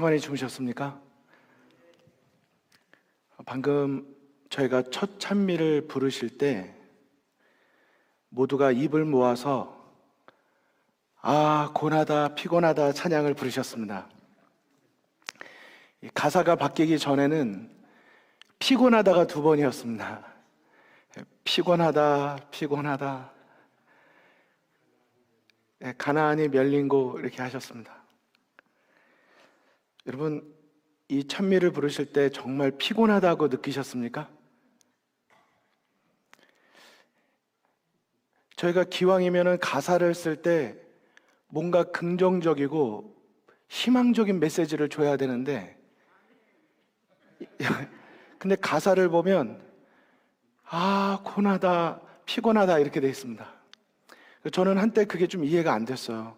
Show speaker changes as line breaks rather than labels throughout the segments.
평안히 주무셨습니까? 방금 저희가 첫 찬미를 부르실 때 모두가 입을 모아서 고나다 피곤하다 찬양을 부르셨습니다. 가사가 바뀌기 전에는 피곤하다가 2번이었습니다. 피곤하다 피곤하다, 가나안이 멸린고 이렇게 하셨습니다. 여러분, 이 찬미를 부르실 때 정말 피곤하다고 느끼셨습니까? 저희가 기왕이면 가사를 쓸 때 뭔가 긍정적이고 희망적인 메시지를 줘야 되는데, 근데 가사를 보면 고나다 피곤하다 이렇게 되어 있습니다. 저는 한때 그게 좀 이해가 안 됐어요.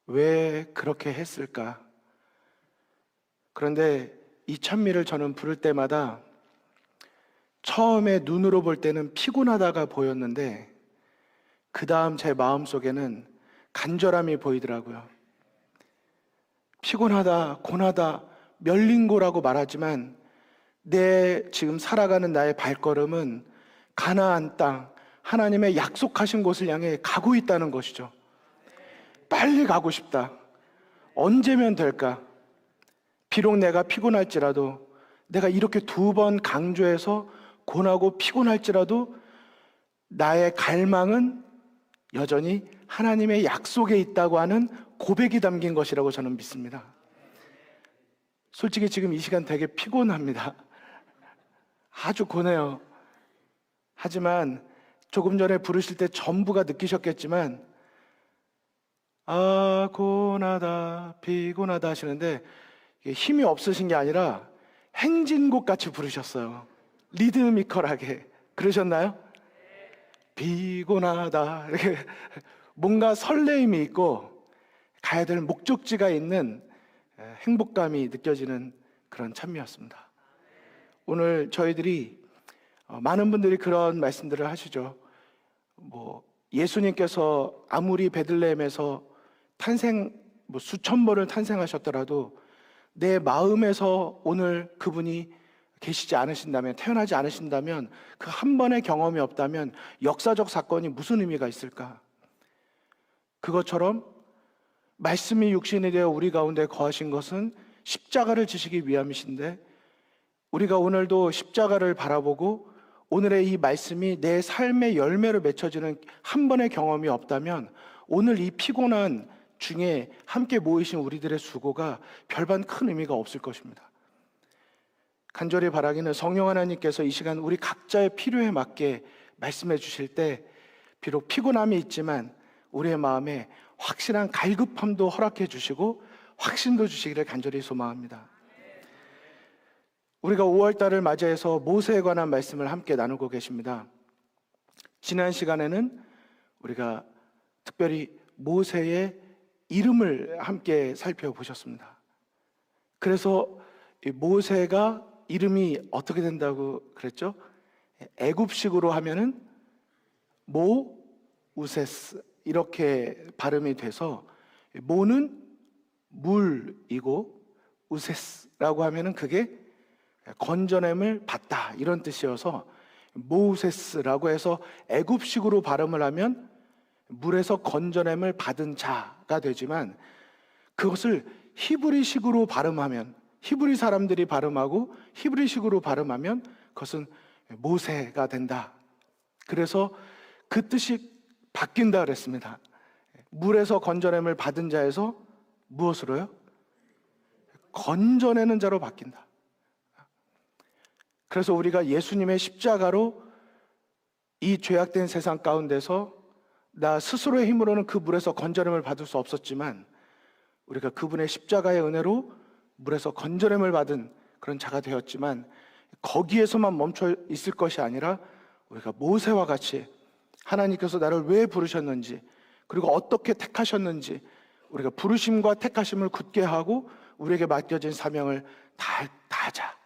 왜 그렇게 했을까? 그런데 이 찬미를 저는 부를 때마다 처음에 눈으로 볼 때는 피곤하다가 보였는데 그 다음 제 마음속에는 간절함이 보이더라고요. 피곤하다, 고나다, 멸린고라고 말하지만 내 지금 살아가는 나의 발걸음은 가나안 땅, 하나님의 약속하신 곳을 향해 가고 있다는 것이죠. 빨리 가고 싶다. 언제면 될까? 비록 내가 피곤할지라도, 내가 이렇게 2번 강조해서 고나고 피곤할지라도 나의 갈망은 여전히 하나님의 약속에 있다고 하는 고백이 담긴 것이라고 저는 믿습니다. 솔직히 지금 이 시간 되게 피곤합니다. 아주 고뇌요. 하지만 조금 전에 부르실 때 전부가 느끼셨겠지만 고나다 피곤하다 하시는데 힘이 없으신 게 아니라 행진곡 같이 부르셨어요. 리드미컬하게. 그러셨나요? 피곤하다 이렇게 뭔가 설레임이 있고 가야 될 목적지가 있는 행복감이 느껴지는 그런 찬미였습니다. 오늘 저희들이 많은 분들이 그런 말씀들을 하시죠. 예수님께서 아무리 베들레헴에서 수천 번을 탄생하셨더라도 내 마음에서 오늘 그분이 계시지 않으신다면, 태어나지 않으신다면, 그 한 번의 경험이 없다면 역사적 사건이 무슨 의미가 있을까? 그것처럼 말씀이 육신이 되어 우리 가운데 거하신 것은 십자가를 지시기 위함이신데, 우리가 오늘도 십자가를 바라보고 오늘의 이 말씀이 내 삶의 열매로 맺혀지는 한 번의 경험이 없다면 오늘 이 피곤한 중에 함께 모이신 우리들의 수고가 별반 큰 의미가 없을 것입니다. 간절히 바라기는 성령 하나님께서 이 시간 우리 각자의 필요에 맞게 말씀해 주실 때 비록 피곤함이 있지만 우리의 마음에 확실한 갈급함도 허락해 주시고 확신도 주시기를 간절히 소망합니다. 우리가 5월달을 맞이해서 모세에 관한 말씀을 함께 나누고 계십니다. 지난 시간에는 우리가 특별히 모세의 이름을 함께 살펴보셨습니다. 그래서 모세가 이름이 어떻게 된다고 그랬죠? 애굽식으로 하면은 모우세스 이렇게 발음이 돼서, 모는 물이고 우세스라고 하면은 그게 건져냄을 받다 이런 뜻이어서 모우세스라고 해서 애굽식으로 발음을 하면 물에서 건져냄을 받은 자가 되지만, 그것을 히브리식으로 발음하면, 히브리 사람들이 발음하고 히브리식으로 발음하면 그것은 모세가 된다. 그래서 그 뜻이 바뀐다 그랬습니다. 물에서 건져냄을 받은 자에서 무엇으로요? 건져내는 자로 바뀐다. 그래서 우리가 예수님의 십자가로 이 죄악된 세상 가운데서 나 스스로의 힘으로는 그 물에서 건져냄을 받을 수 없었지만 우리가 그분의 십자가의 은혜로 물에서 건져냄을 받은 그런 자가 되었지만, 거기에서만 멈춰 있을 것이 아니라 우리가 모세와 같이 하나님께서 나를 왜 부르셨는지, 그리고 어떻게 택하셨는지, 우리가 부르심과 택하심을 굳게 하고 우리에게 맡겨진 사명을 다하자.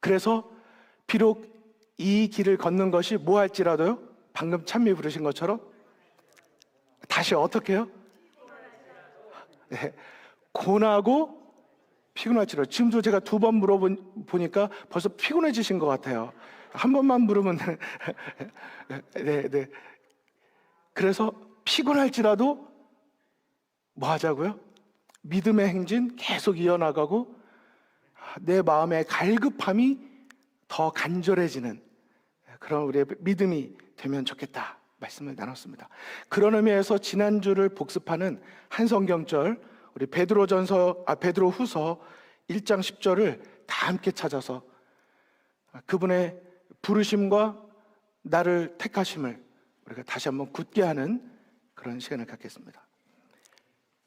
그래서 비록 이 길을 걷는 것이 뭐할지라도요, 방금 찬미 부르신 것처럼 다시 어떻게 해요? 고나고 피곤할지라도. 지금도 제가 두 번 물어보니까 벌써 피곤해지신 것 같아요. 한 번만 물으면 네. 그래서 피곤할지라도 뭐 하자고요? 믿음의 행진 계속 이어나가고 내 마음의 갈급함이 더 간절해지는 그런 우리의 믿음이 되면 좋겠다 말씀을 나눴습니다. 그런 의미에서 지난주를 복습하는 한 성경절, 우리 베드로후서 1장 10절을 다 함께 찾아서 그분의 부르심과 나를 택하심을 우리가 다시 한번 굳게 하는 그런 시간을 갖겠습니다.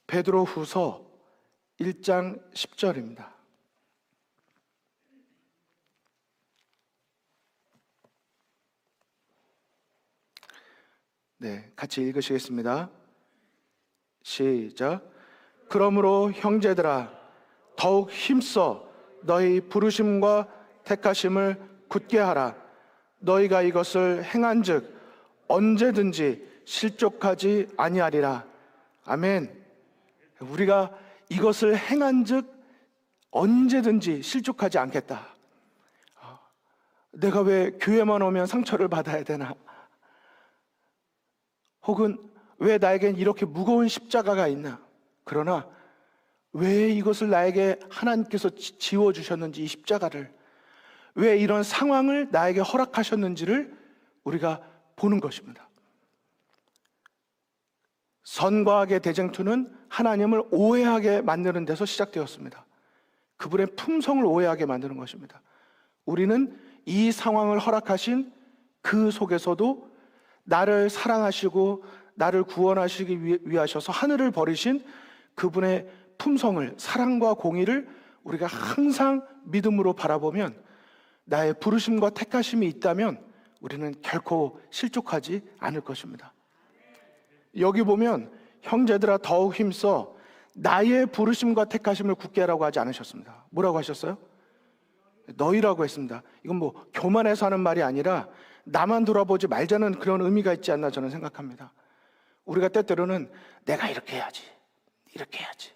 베드로후서 1장 10절입니다. 네, 같이 읽으시겠습니다. 시작. 그러므로 형제들아 더욱 힘써 너희 부르심과 택하심을 굳게 하라. 너희가 이것을 행한즉 언제든지 실족하지 아니하리라. 아멘. 우리가 이것을 행한즉 언제든지 실족하지 않겠다. 내가 왜 교회만 오면 상처를 받아야 되나? 혹은 왜 나에겐 이렇게 무거운 십자가가 있나? 그러나 왜 이것을 나에게 하나님께서 지워주셨는지, 이 십자가를 왜 이런 상황을 나에게 허락하셨는지를 우리가 보는 것입니다. 선과 악의 대쟁투는 하나님을 오해하게 만드는 데서 시작되었습니다. 그분의 품성을 오해하게 만드는 것입니다. 우리는 이 상황을 허락하신 그 속에서도 나를 사랑하시고 나를 구원하시기 위하셔서 하늘을 버리신 그분의 품성을, 사랑과 공의를 우리가 항상 믿음으로 바라보면, 나의 부르심과 택하심이 있다면 우리는 결코 실족하지 않을 것입니다. 여기 보면 형제들아 더욱 힘써 나의 부르심과 택하심을 굳게 하라고 하지 않으셨습니다. 뭐라고 하셨어요? 너희라고 했습니다. 이건 뭐 교만해서 하는 말이 아니라 나만 돌아보지 말자는 그런 의미가 있지 않나 저는 생각합니다. 우리가 때때로는 내가 이렇게 해야지, 이렇게 해야지,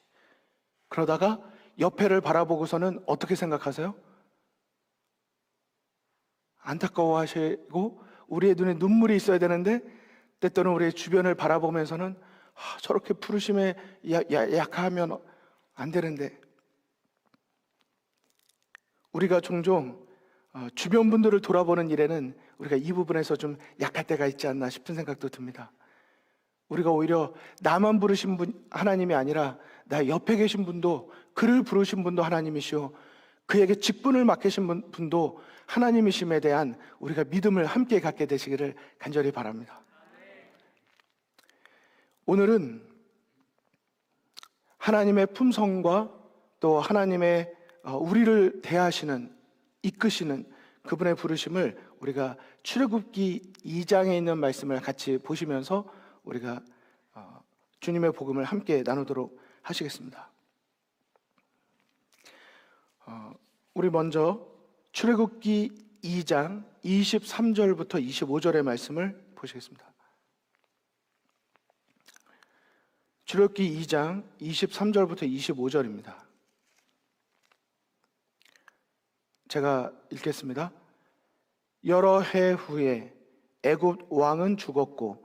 그러다가 옆에를 바라보고서는 어떻게 생각하세요? 안타까워하시고 우리의 눈에 눈물이 있어야 되는데 때때로는 우리의 주변을 바라보면서는 저렇게 부르심에 약하면 안 되는데, 우리가 종종 주변 분들을 돌아보는 일에는 우리가 이 부분에서 좀 약할 때가 있지 않나 싶은 생각도 듭니다. 우리가 오히려 나만 부르신 분 하나님이 아니라 나 옆에 계신 분도, 그를 부르신 분도 하나님이시오, 그에게 직분을 맡기신 분도 하나님이심에 대한 우리가 믿음을 함께 갖게 되시기를 간절히 바랍니다. 오늘은 하나님의 품성과 또 하나님의 우리를 대하시는, 이끄시는 그분의 부르심을 우리가 출애굽기 2장에 있는 말씀을 같이 보시면서 우리가 주님의 복음을 함께 나누도록 하시겠습니다. 우리 먼저 출애굽기 2장 23절부터 25절의 말씀을 보시겠습니다. 출애굽기 2장 23절부터 25절입니다. 제가 읽겠습니다. 여러 해 후에 애굽 왕은 죽었고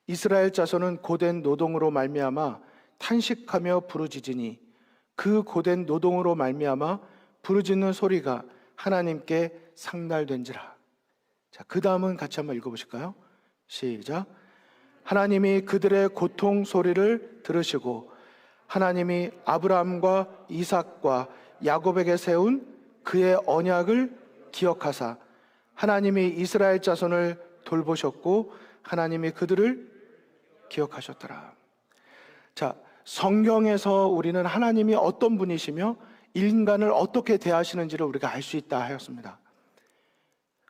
이스라엘 자손은 고된 노동으로 말미암아 탄식하며 부르짖으니 그 고된 노동으로 말미암아 부르짖는 소리가 하나님께 상달된지라. 자, 그 다음은 같이 한번 읽어보실까요? 시작. 하나님이 그들의 고통 소리를 들으시고 하나님이 아브라함과 이삭과 야곱에게 세운 그의 언약을 기억하사 하나님이 이스라엘 자손을 돌보셨고 하나님이 그들을 기억하셨더라. 자, 성경에서 우리는 하나님이 어떤 분이시며 인간을 어떻게 대하시는지를 우리가 알 수 있다 하였습니다.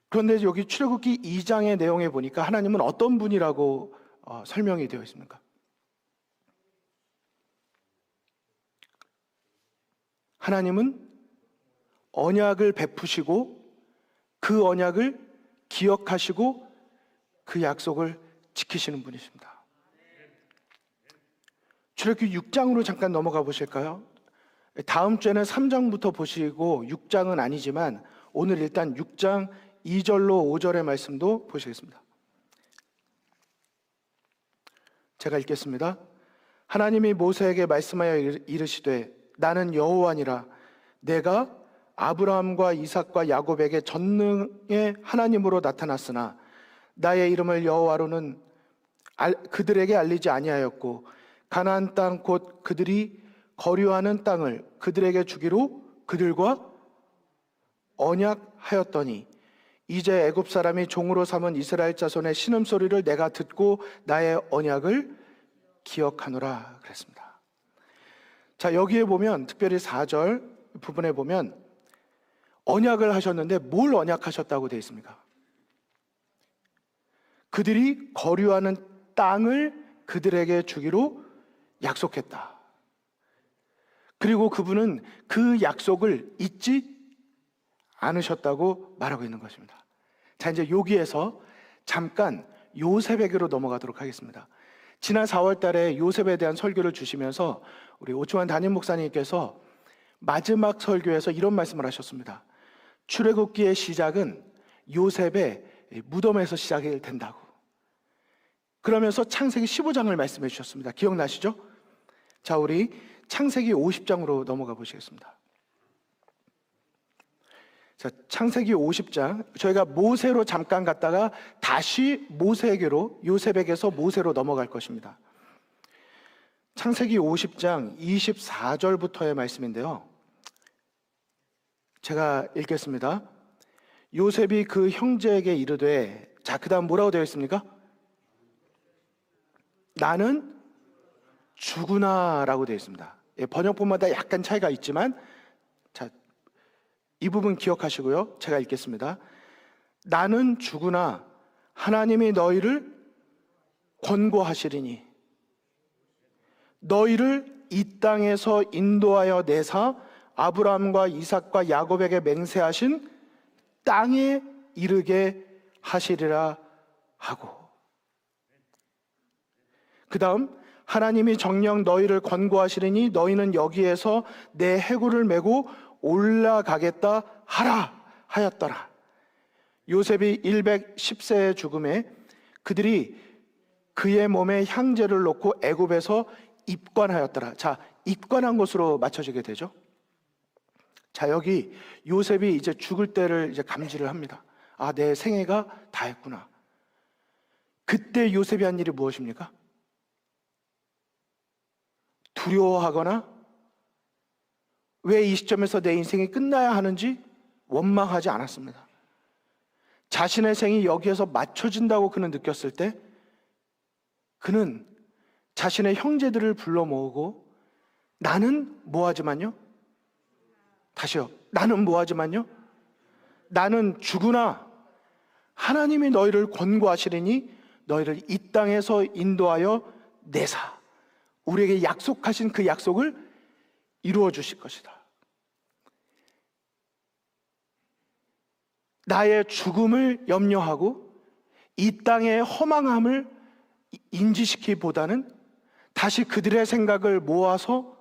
그런데 여기 출애굽기 2장의 내용에 보니까 하나님은 어떤 분이라고 설명이 되어 있습니까? 하나님은 언약을 베푸시고 그 언약을 기억하시고 그 약속을 지키시는 분이십니다. 출애굽기 6장으로 잠깐 넘어가 보실까요? 다음 주에는 3장부터 보시고 6장은 아니지만 오늘 일단 6장 2절로 5절의 말씀도 보시겠습니다. 제가 읽겠습니다. 하나님이 모세에게 말씀하여 이르시되 나는 여호와니라. 내가 아브라함과 이삭과 야곱에게 전능의 하나님으로 나타났으나 나의 이름을 여호와로는 그들에게 알리지 아니하였고 가나안 땅 곧 그들이 거류하는 땅을 그들에게 주기로 그들과 언약하였더니 이제 애굽 사람이 종으로 삼은 이스라엘 자손의 신음소리를 내가 듣고 나의 언약을 기억하노라 그랬습니다. 자, 여기에 보면 특별히 4절 부분에 보면 언약을 하셨는데 뭘 언약하셨다고 되어 있습니까? 그들이 거류하는 땅을 그들에게 주기로 약속했다. 그리고 그분은 그 약속을 잊지 않으셨다고 말하고 있는 것입니다. 자, 이제 여기에서 잠깐 요셉에게로 넘어가도록 하겠습니다. 지난 4월 달에 요셉에 대한 설교를 주시면서 우리 오충환 담임 목사님께서 마지막 설교에서 이런 말씀을 하셨습니다. 출애굽기의 시작은 요셉의 무덤에서 시작이 된다고. 그러면서 창세기 15장을 말씀해 주셨습니다. 기억나시죠? 자, 우리 창세기 50장으로 넘어가 보시겠습니다. 자, 창세기 50장, 저희가 모세로 잠깐 갔다가 다시 모세에게로, 요셉에게서 모세로 넘어갈 것입니다. 창세기 50장 24절부터의 말씀인데요. 제가 읽겠습니다. 요셉이 그 형제에게 이르되, 자, 그 다음 뭐라고 되어 있습니까? 나는 죽으나 라고 되어 있습니다. 번역본마다 약간 차이가 있지만, 자, 이 부분 기억하시고요. 제가 읽겠습니다. 나는 죽으나 하나님이 너희를 권고하시리니 너희를 이 땅에서 인도하여 내사 아브라함과 이삭과 야곱에게 맹세하신 땅에 이르게 하시리라 하고, 그 다음 하나님이 정녕 너희를 권고하시리니 너희는 여기에서 내 해구를 메고 올라가겠다 하라 하였더라. 요셉이 110세의 죽음에 그들이 그의 몸에 향제를 놓고 애굽에서 입관하였더라. 자, 입관한 것으로 맞춰지게 되죠. 자, 여기 요셉이 이제 죽을 때를 이제 감지를 합니다. 아, 내 생애가 다 했구나. 그때 요셉이 한 일이 무엇입니까? 두려워하거나 왜 이 시점에서 내 인생이 끝나야 하는지 원망하지 않았습니다. 자신의 생이 여기에서 맞춰진다고 그는 느꼈을 때 그는 자신의 형제들을 불러 모으고 나는 뭐하지만요? 다시요. 나는 뭐하지만요? 나는 죽으나 하나님이 너희를 권고하시리니 너희를 이 땅에서 인도하여 내사 우리에게 약속하신 그 약속을 이루어 주실 것이다. 나의 죽음을 염려하고 이 땅의 허망함을 인지시키기보다는 다시 그들의 생각을 모아서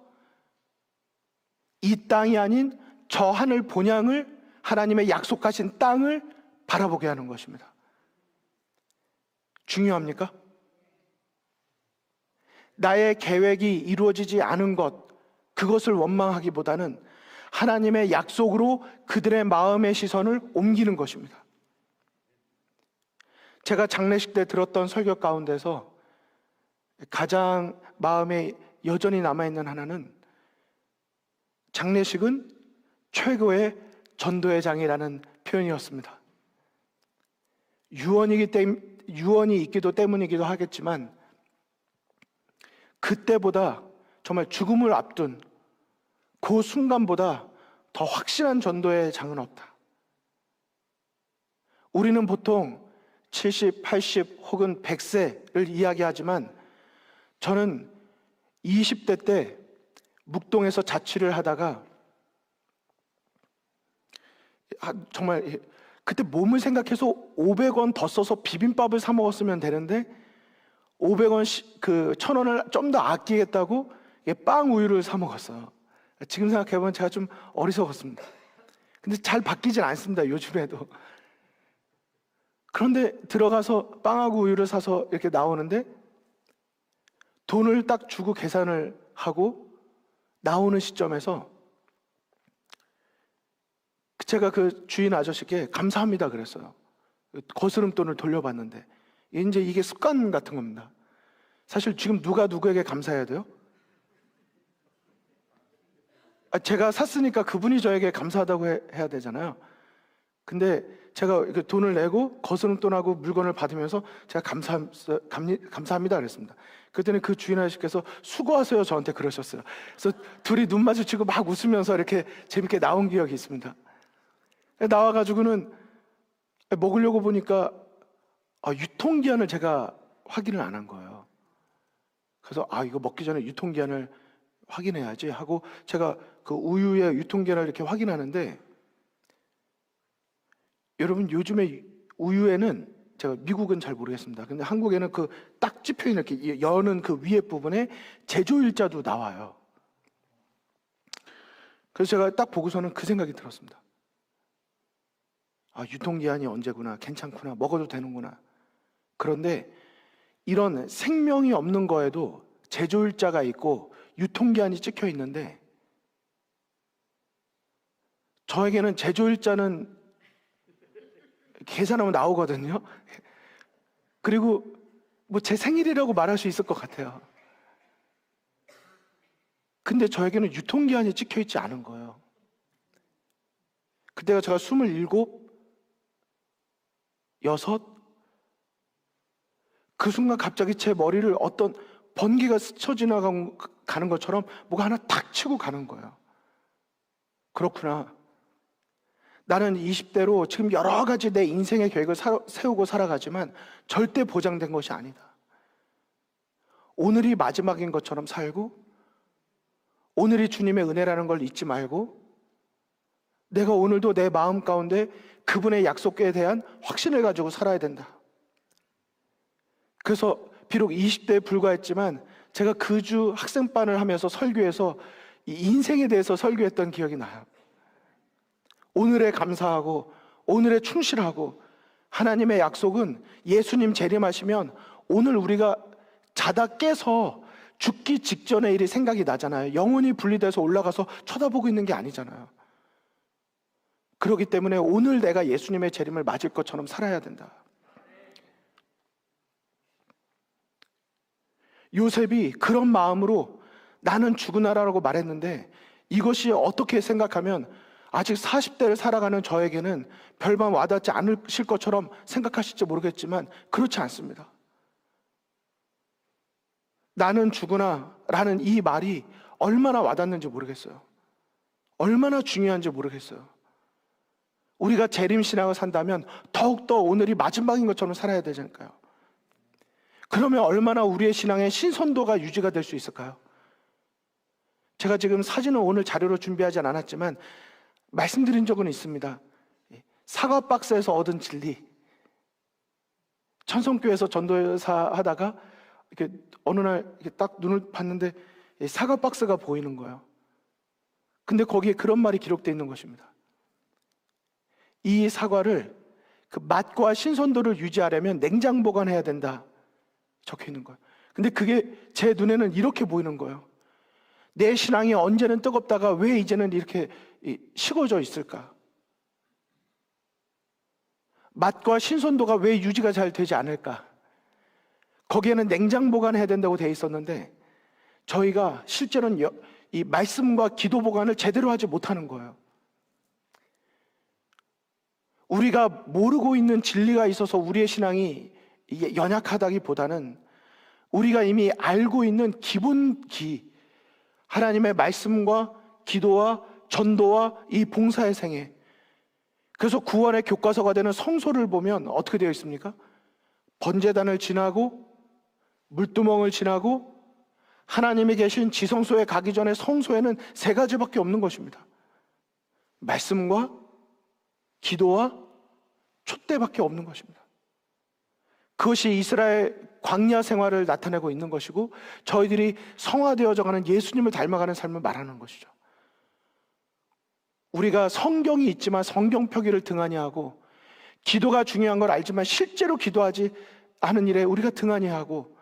이 땅이 아닌 저 하늘 본향을, 하나님의 약속하신 땅을 바라보게 하는 것입니다. 중요합니까? 나의 계획이 이루어지지 않은 것, 그것을 원망하기보다는 하나님의 약속으로 그들의 마음의 시선을 옮기는 것입니다. 제가 장례식 때 들었던 설교 가운데서 가장 마음에 여전히 남아있는 하나는 장례식은 최고의 전도의 장이라는 표현이었습니다. 유언이 있기도 때문이기도 하겠지만 그때보다 정말 죽음을 앞둔 그 순간보다 더 확실한 전도의 장은 없다. 우리는 보통 70, 80 혹은 100세를 이야기하지만 저는 20대 때 묵동에서 자취를 하다가 정말 그때 몸을 생각해서 500원 더 써서 비빔밥을 사 먹었으면 되는데 500원, 1,000원을 좀 더 아끼겠다고 빵 우유를 사 먹었어요. 지금 생각해보면 제가 좀 어리석었습니다. 근데 잘 바뀌진 않습니다, 요즘에도. 그런데 들어가서 빵하고 우유를 사서 이렇게 나오는데 돈을 딱 주고 계산을 하고 나오는 시점에서 제가 그 주인 아저씨께 감사합니다 그랬어요. 거스름돈을 돌려받는데 이제 이게 습관 같은 겁니다. 사실 지금 누가 누구에게 감사해야 돼요? 제가 샀으니까 그분이 저에게 감사하다고 해야 되잖아요. 근데 제가 이렇게 돈을 내고 거스름돈하고 물건을 받으면서 제가 감사합니다 그랬습니다. 그랬더니 그 주인 아저씨께서 수고하세요 저한테 그러셨어요. 그래서 둘이 눈 마주치고 막 웃으면서 이렇게 재밌게 나온 기억이 있습니다. 나와가지고는 먹으려고 보니까 유통기한을 제가 확인을 안 한 거예요. 그래서 이거 먹기 전에 유통기한을 확인해야지 하고 제가 그 우유의 유통기한을 이렇게 확인하는데, 여러분 요즘에 우유에는, 제가 미국은 잘 모르겠습니다. 근데 한국에는 그 딱 찝혀있는 이렇게 여는 그 위에 부분에 제조일자도 나와요. 그래서 제가 딱 보고서는 그 생각이 들었습니다. 유통기한이 언제구나, 괜찮구나, 먹어도 되는구나. 그런데 이런 생명이 없는 거에도 제조일자가 있고 유통기한이 찍혀 있는데, 저에게는 제조일자는 계산하면 나오거든요. 그리고 뭐 제 생일이라고 말할 수 있을 것 같아요. 근데 저에게는 유통기한이 찍혀 있지 않은 거예요. 그때가 제가 27, 6, 그 순간 갑자기 제 머리를 어떤 번개가 스쳐 지나가는 것처럼 뭐가 하나 탁 치고 가는 거예요. 그렇구나. 나는 20대로 지금 여러 가지 내 인생의 계획을 세우고 살아가지만 절대 보장된 것이 아니다. 오늘이 마지막인 것처럼 살고, 오늘이 주님의 은혜라는 걸 잊지 말고, 내가 오늘도 내 마음 가운데 그분의 약속에 대한 확신을 가지고 살아야 된다. 그래서 비록 20대에 불과했지만 제가 그 주 학생반을 하면서 설교에서 이 인생에 대해서 설교했던 기억이 나요. 오늘에 감사하고 오늘에 충실하고, 하나님의 약속은 예수님 재림하시면 오늘 우리가 자다 깨서 죽기 직전의 일이 생각이 나잖아요. 영혼이 분리돼서 올라가서 쳐다보고 있는 게 아니잖아요. 그렇기 때문에 오늘 내가 예수님의 재림을 맞을 것처럼 살아야 된다. 요셉이 그런 마음으로 나는 죽으나라고 말했는데, 이것이 어떻게 생각하면 아직 40대를 살아가는 저에게는 별반 와닿지 않으실 것처럼 생각하실지 모르겠지만 그렇지 않습니다. 나는 죽으나 라는 이 말이 얼마나 와닿는지 모르겠어요. 얼마나 중요한지 모르겠어요. 우리가 재림신앙을 산다면 더욱더 오늘이 마지막인 것처럼 살아야 되잖아요. 그러면 얼마나 우리의 신앙의 신선도가 유지가 될 수 있을까요? 제가 지금 사진을 오늘 자료로 준비하지 않았지만 말씀드린 적은 있습니다. 사과 박스에서 얻은 진리. 천성교회에서 전도사 하다가 이렇게 어느 날 이렇게 딱 눈을 봤는데 사과 박스가 보이는 거예요. 근데 거기에 그런 말이 기록되어 있는 것입니다. 이 사과를 그 맛과 신선도를 유지하려면 냉장 보관해야 된다, 적혀 있는 거예요. 근데 그게 제 눈에는 이렇게 보이는 거예요. 내 신앙이 언제는 뜨겁다가 왜 이제는 이렇게 식어져 있을까? 맛과 신선도가 왜 유지가 잘 되지 않을까? 거기에는 냉장 보관해야 된다고 되어 있었는데 저희가 실제로는 이 말씀과 기도 보관을 제대로 하지 못하는 거예요. 우리가 모르고 있는 진리가 있어서 우리의 신앙이 연약하다기보다는 우리가 이미 알고 있는 기본기, 하나님의 말씀과 기도와 전도와 이 봉사의 생애. 그래서 구원의 교과서가 되는 성소를 보면 어떻게 되어 있습니까? 번제단을 지나고 물두멍을 지나고 하나님이 계신 지성소에 가기 전에 성소에는 3가지밖에 없는 것입니다. 말씀과 기도와 촛대밖에 없는 것입니다. 그것이 이스라엘 광야 생활을 나타내고 있는 것이고, 저희들이 성화되어져 가는 예수님을 닮아가는 삶을 말하는 것이죠. 우리가 성경이 있지만 성경 표기를 등한히 하고, 기도가 중요한 걸 알지만 실제로 기도하지 않은 일에 우리가 등한히 하고,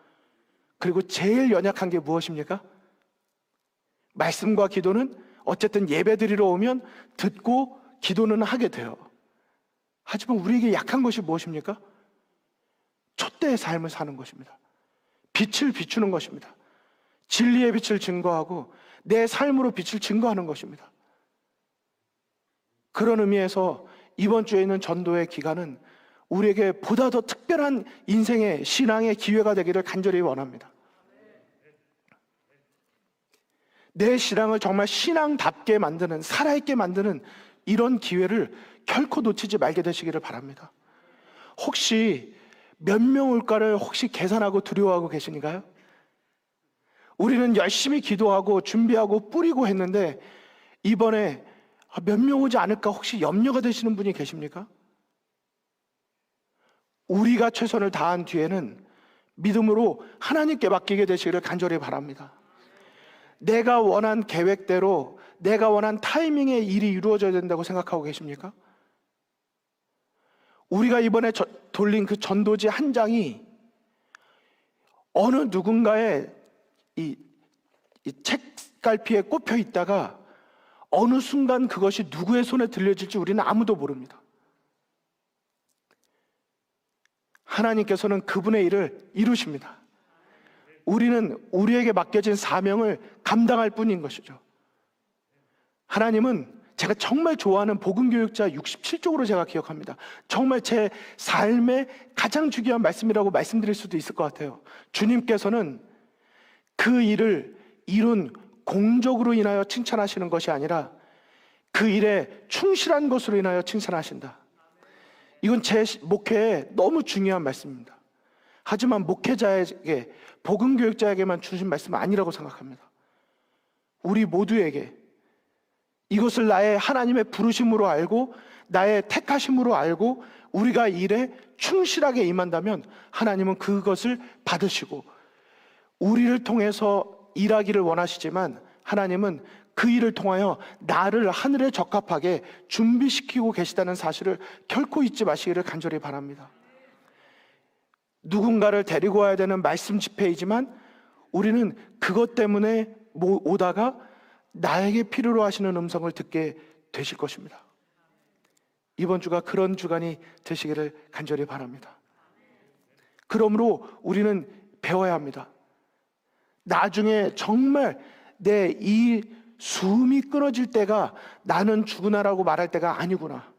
그리고 제일 연약한 게 무엇입니까? 말씀과 기도는 어쨌든 예배드리러 오면 듣고 기도는 하게 돼요. 하지만 우리에게 약한 것이 무엇입니까? 촛대의 삶을 사는 것입니다. 빛을 비추는 것입니다. 진리의 빛을 증거하고 내 삶으로 빛을 증거하는 것입니다. 그런 의미에서 이번 주에 있는 전도의 기간은 우리에게 보다 더 특별한 인생의 신앙의 기회가 되기를 간절히 원합니다. 내 신앙을 정말 신앙답게 만드는, 살아있게 만드는 이런 기회를 결코 놓치지 말게 되시기를 바랍니다. 혹시 몇 명 올까를 혹시 계산하고 두려워하고 계신가요? 우리는 열심히 기도하고 준비하고 뿌리고 했는데 이번에 몇 명 오지 않을까 혹시 염려가 되시는 분이 계십니까? 우리가 최선을 다한 뒤에는 믿음으로 하나님께 맡기게 되시기를 간절히 바랍니다. 내가 원한 계획대로, 내가 원한 타이밍에 일이 이루어져야 된다고 생각하고 계십니까? 우리가 이번에 돌린 그 전도지 한 장이 어느 누군가의 이 책갈피에 꼽혀 있다가 어느 순간 그것이 누구의 손에 들려질지 우리는 아무도 모릅니다. 하나님께서는 그분의 일을 이루십니다. 우리는 우리에게 맡겨진 사명을 감당할 뿐인 것이죠. 하나님은, 제가 정말 좋아하는 복음교육자 67쪽으로 제가 기억합니다. 정말 제 삶의 가장 중요한 말씀이라고 말씀드릴 수도 있을 것 같아요. 주님께서는 그 일을 이룬 공적으로 인하여 칭찬하시는 것이 아니라 그 일에 충실한 것으로 인하여 칭찬하신다. 이건 제 목회에 너무 중요한 말씀입니다. 하지만 목회자에게, 복음교육자에게만 주신 말씀은 아니라고 생각합니다. 우리 모두에게 이것을 나의 하나님의 부르심으로 알고 나의 택하심으로 알고 우리가 일에 충실하게 임한다면 하나님은 그것을 받으시고 우리를 통해서 일하기를 원하시지만 하나님은 그 일을 통하여 나를 하늘에 적합하게 준비시키고 계시다는 사실을 결코 잊지 마시기를 간절히 바랍니다. 누군가를 데리고 와야 되는 말씀 집회이지만 우리는 그것 때문에 오다가 나에게 필요로 하시는 음성을 듣게 되실 것입니다. 이번 주가 그런 주간이 되시기를 간절히 바랍니다. 그러므로 우리는 배워야 합니다. 나중에 정말 내 이 숨이 끊어질 때가 나는 죽으나라고 말할 때가 아니구나.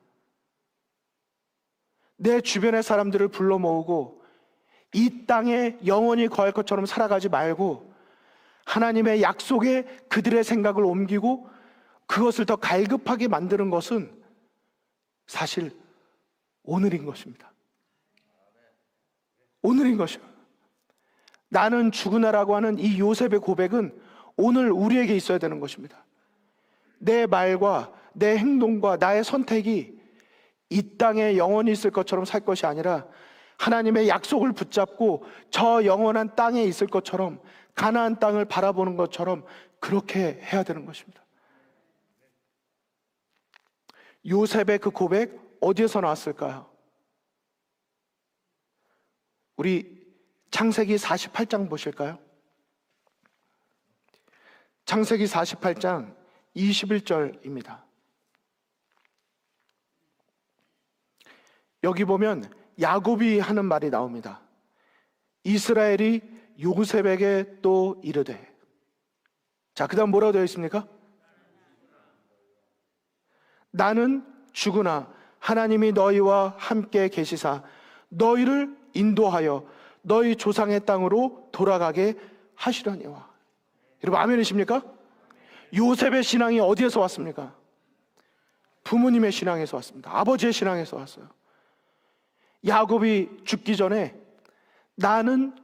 내 주변의 사람들을 불러 모으고 이 땅에 영원히 거할 것처럼 살아가지 말고 하나님의 약속에 그들의 생각을 옮기고 그것을 더 갈급하게 만드는 것은 사실 오늘인 것입니다. 오늘인 것입니다. 나는 죽으나라고 하는 이 요셉의 고백은 오늘 우리에게 있어야 되는 것입니다. 내 말과 내 행동과 나의 선택이 이 땅에 영원히 있을 것처럼 살 것이 아니라 하나님의 약속을 붙잡고 저 영원한 땅에 있을 것처럼, 가나안 땅을 바라보는 것처럼 그렇게 해야 되는 것입니다. 요셉의 그 고백 어디에서 나왔을까요? 우리 창세기 48장 보실까요? 창세기 48장 21절입니다. 여기 보면 야곱이 하는 말이 나옵니다. 이스라엘이 요셉에게 또 이르되. 자, 그 다음 뭐라고 되어 있습니까? 나는 죽으나 하나님이 너희와 함께 계시사 너희를 인도하여 너희 조상의 땅으로 돌아가게 하시려니와. 여러분 아멘이십니까? 요셉의 신앙이 어디에서 왔습니까? 부모님의 신앙에서 왔습니다. 아버지의 신앙에서 왔어요. 야곱이 죽기 전에 나는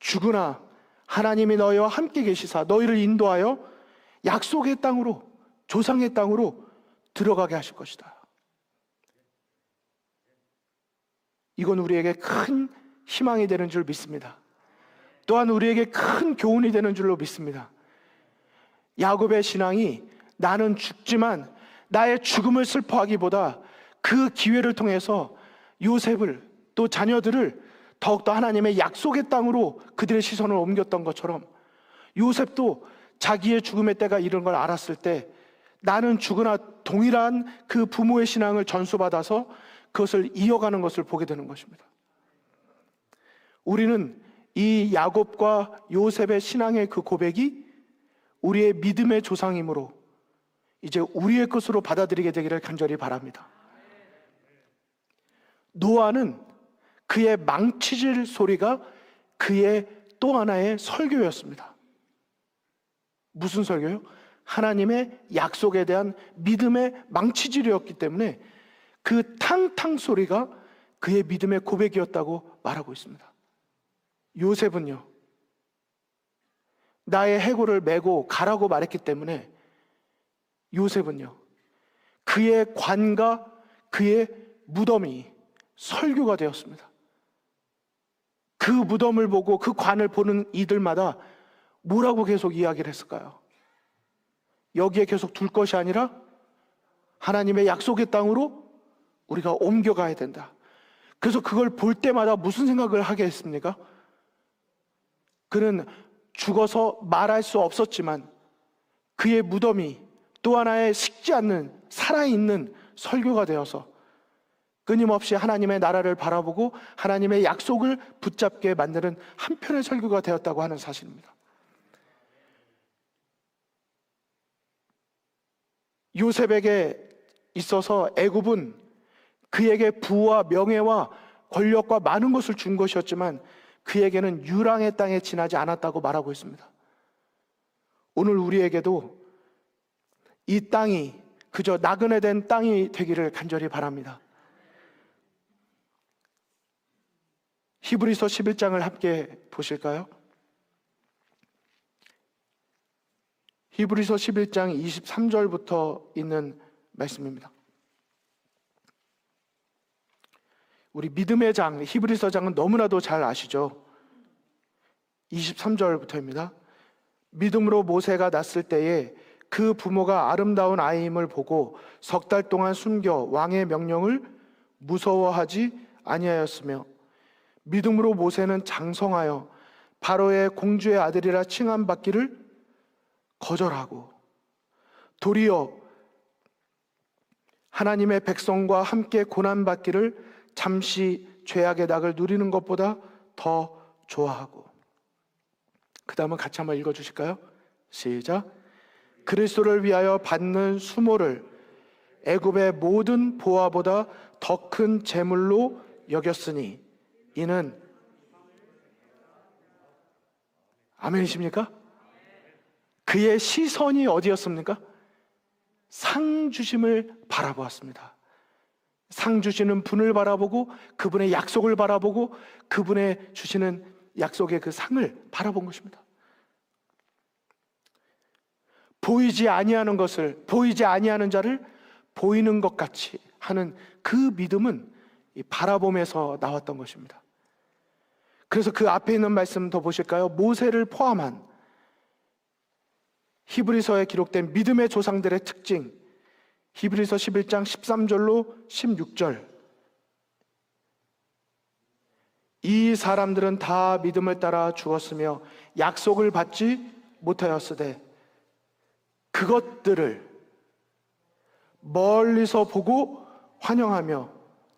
죽으나 하나님이 너희와 함께 계시사 너희를 인도하여 약속의 땅으로, 조상의 땅으로 들어가게 하실 것이다. 이건 우리에게 큰 희망이 되는 줄 믿습니다. 또한 우리에게 큰 교훈이 되는 줄로 믿습니다. 야곱의 신앙이 나는 죽지만 나의 죽음을 슬퍼하기보다 그 기회를 통해서 요셉을 또 자녀들을 더욱더 하나님의 약속의 땅으로 그들의 시선을 옮겼던 것처럼 요셉도 자기의 죽음의 때가 이른 걸 알았을 때 나는 죽으나 동일한 그 부모의 신앙을 전수받아서 그것을 이어가는 것을 보게 되는 것입니다. 우리는 이 야곱과 요셉의 신앙의 그 고백이 우리의 믿음의 조상이므로 이제 우리의 것으로 받아들이게 되기를 간절히 바랍니다. 노아는 그의 망치질 소리가 그의 또 하나의 설교였습니다. 무슨 설교요? 하나님의 약속에 대한 믿음의 망치질이었기 때문에 그 탕탕 소리가 그의 믿음의 고백이었다고 말하고 있습니다. 요셉은요, 나의 해골을 메고 가라고 말했기 때문에 요셉은요, 그의 관과 그의 무덤이 설교가 되었습니다. 그 무덤을 보고 그 관을 보는 이들마다 뭐라고 계속 이야기를 했을까요? 여기에 계속 둘 것이 아니라 하나님의 약속의 땅으로 우리가 옮겨가야 된다. 그래서 그걸 볼 때마다 무슨 생각을 하게 했습니까? 그는 죽어서 말할 수 없었지만 그의 무덤이 또 하나의 식지 않는 살아있는 설교가 되어서 끊임없이 하나님의 나라를 바라보고 하나님의 약속을 붙잡게 만드는 한편의 설교가 되었다고 하는 사실입니다. 요셉에게 있어서 애굽은 그에게 부와 명예와 권력과 많은 것을 준 것이었지만 그에게는 유랑의 땅에 지나지 않았다고 말하고 있습니다. 오늘 우리에게도 이 땅이 그저 나그네 된 땅이 되기를 간절히 바랍니다. 히브리서 11장을 함께 보실까요? 히브리서 11장 23절부터 있는 말씀입니다. 우리 믿음의 장, 히브리서 장은 너무나도 잘 아시죠? 23절부터입니다. 믿음으로 모세가 났을 때에 그 부모가 아름다운 아이임을 보고 석 달 동안 숨겨 왕의 명령을 무서워하지 아니하였으며 믿음으로 모세는 장성하여 바로의 공주의 아들이라 칭함받기를 거절하고 도리어 하나님의 백성과 함께 고난받기를 잠시 죄악의 낙을 누리는 것보다 더 좋아하고. 그 다음은 같이 한번 읽어주실까요? 시작. 그리스도를 위하여 받는 수모를 애굽의 모든 보화보다 더 큰 재물로 여겼으니 이는 아멘이십니까? 그의 시선이 어디였습니까? 상 주심을 바라보았습니다. 상 주시는 분을 바라보고 그분의 약속을 바라보고 그분의 주시는 약속의 그 상을 바라본 것입니다. 보이지 아니하는 것을, 보이지 아니하는 자를 보이는 것 같이 하는 그 믿음은 이 바라봄에서 나왔던 것입니다. 그래서 그 앞에 있는 말씀 더 보실까요? 모세를 포함한 히브리서에 기록된 믿음의 조상들의 특징, 히브리서 11장 13절로 16절. 이 사람들은 다 믿음을 따라 죽었으며 약속을 받지 못하였으되 그것들을 멀리서 보고 환영하며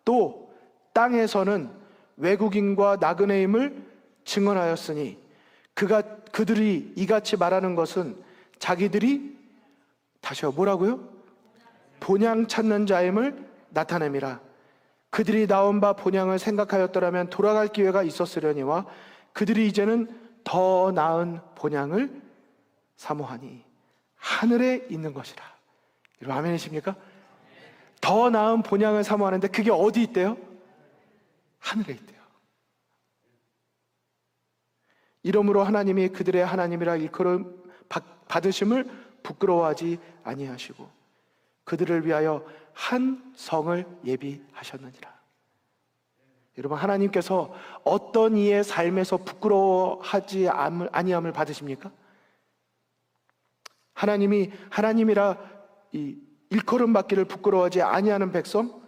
또 땅에서는 외국인과 나그네임을 증언하였으니 그들이 이같이 말하는 것은 자기들이 다시요 뭐라고요? 본향 찾는 자임을 나타냄이라. 그들이 나온 바 본향을 생각하였더라면 돌아갈 기회가 있었으려니와 그들이 이제는 더 나은 본향을 사모하니 하늘에 있는 것이라. 여러분 아멘이십니까? 더 나은 본향을 사모하는데 그게 어디 있대요? 하늘에 있대요. 이러므로 하나님이 그들의 하나님이라 일컬음 받으심을 부끄러워하지 아니하시고 그들을 위하여 한 성을 예비하셨느니라. 여러분 하나님께서 어떤 이의 삶에서 부끄러워하지 아니함을 받으십니까? 하나님이 하나님이라 일컬음 받기를 부끄러워하지 아니하는 백성,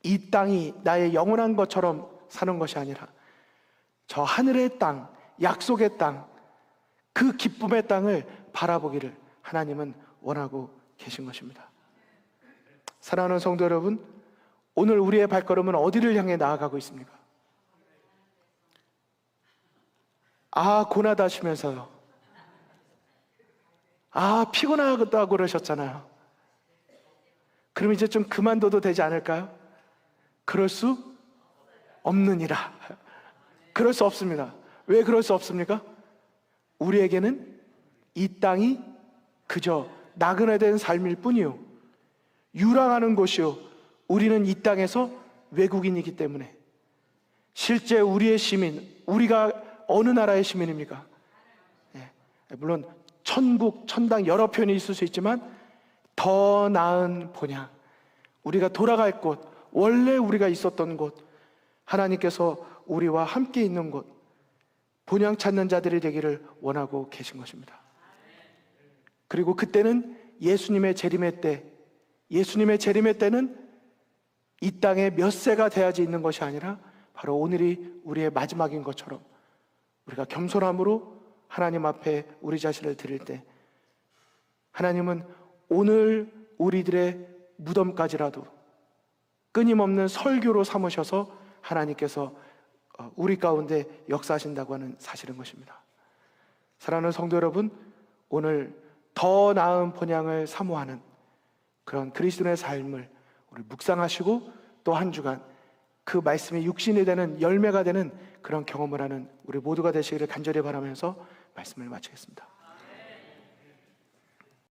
이 땅이 나의 영원한 것처럼 사는 것이 아니라 저 하늘의 땅, 약속의 땅, 그 기쁨의 땅을 바라보기를 하나님은 원하고 계신 것입니다. 사랑하는 성도 여러분, 오늘 우리의 발걸음은 어디를 향해 나아가고 있습니까? 아, 고나다 하시면서요. 아, 피곤하다고 그러셨잖아요. 그럼 이제 좀 그만둬도 되지 않을까요? 그럴 수 없느니라. 그럴 수 없습니다. 왜 그럴 수 없습니까? 우리에게는 이 땅이 그저 나그네 된 삶일 뿐이요, 유랑하는 곳이요, 우리는 이 땅에서 외국인이기 때문에. 실제 우리의 시민, 우리가 어느 나라의 시민입니까? 물론 천국, 천당 여러 표현이 있을 수 있지만 더 나은 본향, 우리가 돌아갈 곳, 원래 우리가 있었던 곳, 하나님께서 우리와 함께 있는 곳, 본향 찾는 자들이 되기를 원하고 계신 것입니다. 그리고 그때는 예수님의 재림의 때, 예수님의 재림의 때는 이 땅에 몇 세가 돼야지 있는 것이 아니라 바로 오늘이 우리의 마지막인 것처럼 우리가 겸손함으로 하나님 앞에 우리 자신을 드릴 때, 하나님은 오늘 우리들의 무덤까지라도 끊임없는 설교로 삼으셔서 하나님께서 우리 가운데 역사하신다고 하는 사실인 것입니다. 사랑하는 성도 여러분, 오늘 더 나은 본향을 사모하는 그런 그리스도인의 삶을 우리 묵상하시고, 또 한 주간 그 말씀이 육신이 되는, 열매가 되는 그런 경험을 하는 우리 모두가 되시기를 간절히 바라면서 말씀을 마치겠습니다.